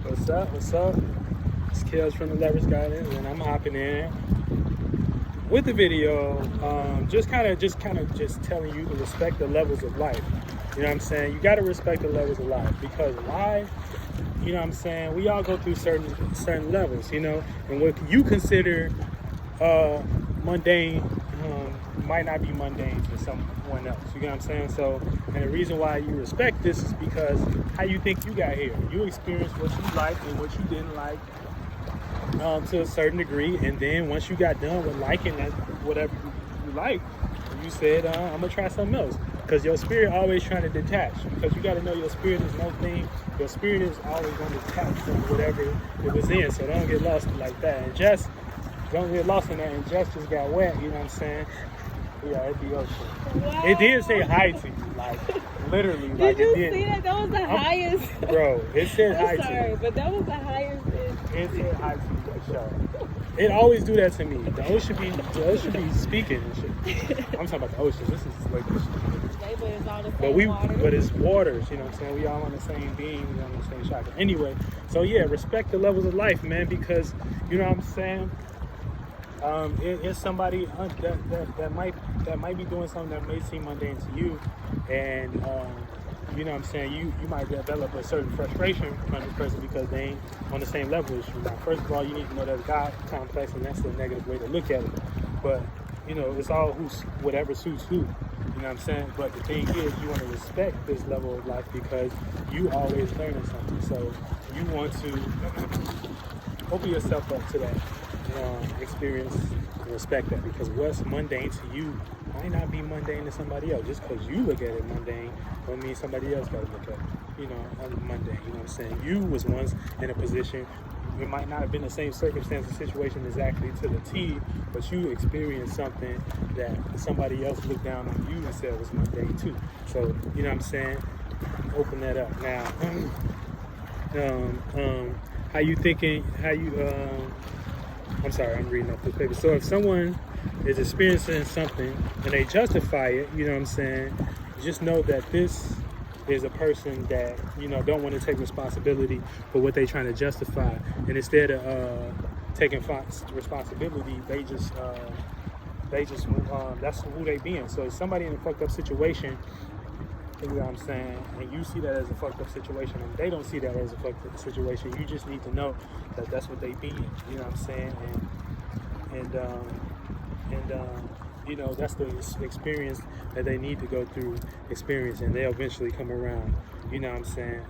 What's up? What's up? It's Kels from the Leverage Guidance, and I'm hopping in with the video. Just telling you to respect the levels of life. You know what I'm saying? You got to respect the levels of life because life, you know what I'm saying? We all go through certain levels, you know, and what you consider mundane might not be mundane to someone else. You know what I'm saying? So, and the reason why you respect this is because how you think you got here. You experienced what you liked and what you didn't like to a certain degree, and then once you got done with liking that whatever you like, you said, I'm gonna try something else. Because your spirit always trying to detach. Because you got to know your spirit is no thing. Your spirit is always going to detach from whatever it was in. So don't get lost like that. And don't get lost in that. And just got wet. You know what I'm saying? Yeah, it'd be okay. Wow. It did say hi to you, like literally. Did like, you see that? That was the highest. Bro, it said hi to you. Sorry, but that was the highest. It said hi to you for sure. It always do that to me. The ocean be speaking and shit. I'm talking about the ocean. This is like this. But it's all the same water. But it's waters, you know what I'm saying? We all on the same beam, we on the same chakra. Anyway, so yeah, respect the levels of life, man, because you know what I'm saying? It's somebody that might be doing something that may seem mundane to you, and you know what I'm saying, you might develop a certain frustration from this person because they ain't on the same level as you. Now, first of all, you need to know that God complex, and that's a negative way to look at it. But you know, it's all whatever suits who. You know what I'm saying? But the thing is, you want to respect this level of life because you always learning something. So you want to open yourself up to that experience and respect that, because what's mundane to you might not be mundane to somebody else. Just because you look at it mundane don't mean somebody else got to look at it, mundane. You know what I'm saying? You was once in a position, it might not have been the same circumstance or situation exactly to the T, but you experienced something that somebody else looked down on you and said was mundane too. So, you know what I'm saying? Open that up. Now, I'm sorry, I'm reading off the paper. So if someone is experiencing something and they justify it, you know what I'm saying, just know that this is a person that, don't want to take responsibility for what they're trying to justify. And instead of taking responsibility, they just that's who they being. So if somebody in a fucked up situation, you know what I'm saying, and you see that as a fucked up situation and they don't see that as a fucked up situation, you just need to know that that's what they being. You know what I'm saying? And that's the experience that they need to go through and they'll eventually come around. You know what I'm saying?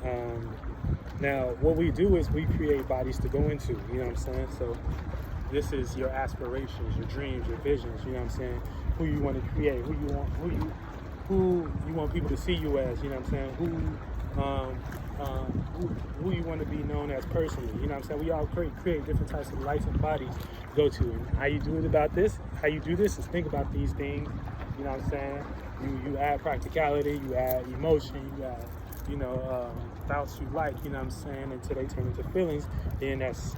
Now, what we do is we create bodies to go into. You know what I'm saying? So this is your aspirations, your dreams, your visions. You know what I'm saying? Who you want to create, who you want people to see you as. You know what I'm saying? Who you want to be known as personally. You know what I'm saying? We all create different types of lights and bodies to go to. And how you do this is think about these things. You know what I'm saying? You add practicality, you add emotion, you add, thoughts you like, you know what I'm saying, until they turn into feelings. Then that's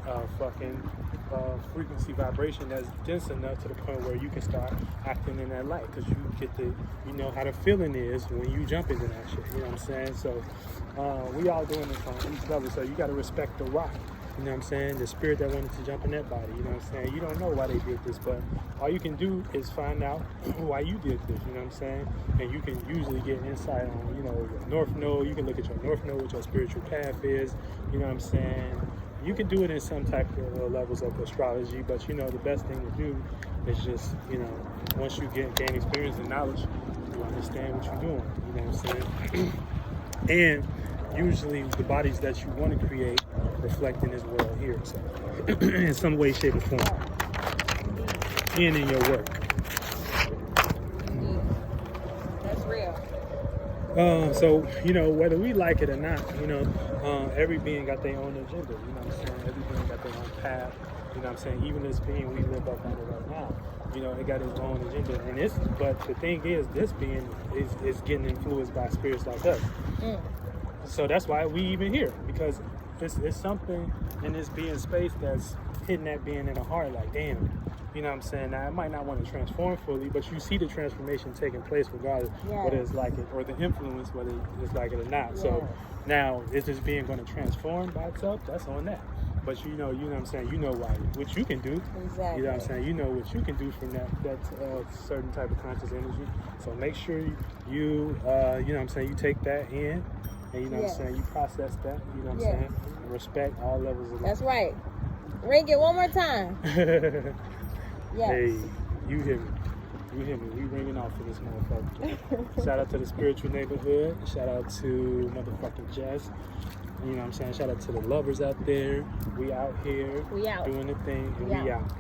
frequency vibration that's dense enough to the point where you can start acting in that light, because you get how the feeling is when you jump into that shit. You know what I'm saying? So we all doing this on each level. So you got to respect the rock. You know what I'm saying? The spirit that wanted to jump in that body. You know what I'm saying? You don't know why they did this, but all you can do is find out why you did this. You know what I'm saying? And you can usually get insight on, your North Node. You can look at your North Node, what your spiritual path is. You know what I'm saying? You can do it in some type of levels of astrology, but the best thing to do is just, once you gain experience and knowledge, you understand what you're doing. You know what I'm saying? And usually the bodies that you want to create reflect in this world here, so in some way, shape, or form, and in your work. That's real. So whether we like it or not, every being got their own agenda. You know what I'm saying? Every being got their own path. You know what I'm saying? Even this being we live up under right now, it got its own agenda. But the thing is, this being is getting influenced by spirits like us. So that's why we even here, because it's something in this being space that's hitting that being in the heart, like, damn, you know what I'm saying? Now, it might not want to transform fully, but you see the transformation taking place regardless, whether it's like it, or the influence, whether it's like it or not. So now, is this being going to transform by itself? That's on that. But you know what I'm saying? You know what you can do. Exactly. You know what I'm saying? You know what you can do from that certain type of conscious energy. So make sure you know what I'm saying, you take that in, and you know what I'm saying, you process that, you know what I'm saying? And respect all levels of life. That's right. Ring it one more time. Yes. Hey, you hear me. You hear me. We ringing off for this motherfucker. Shout out to the spiritual neighborhood. Shout out to motherfucking Jess. You know what I'm saying? Shout out to the lovers out there. We out here. We out. Doing the thing, and we out.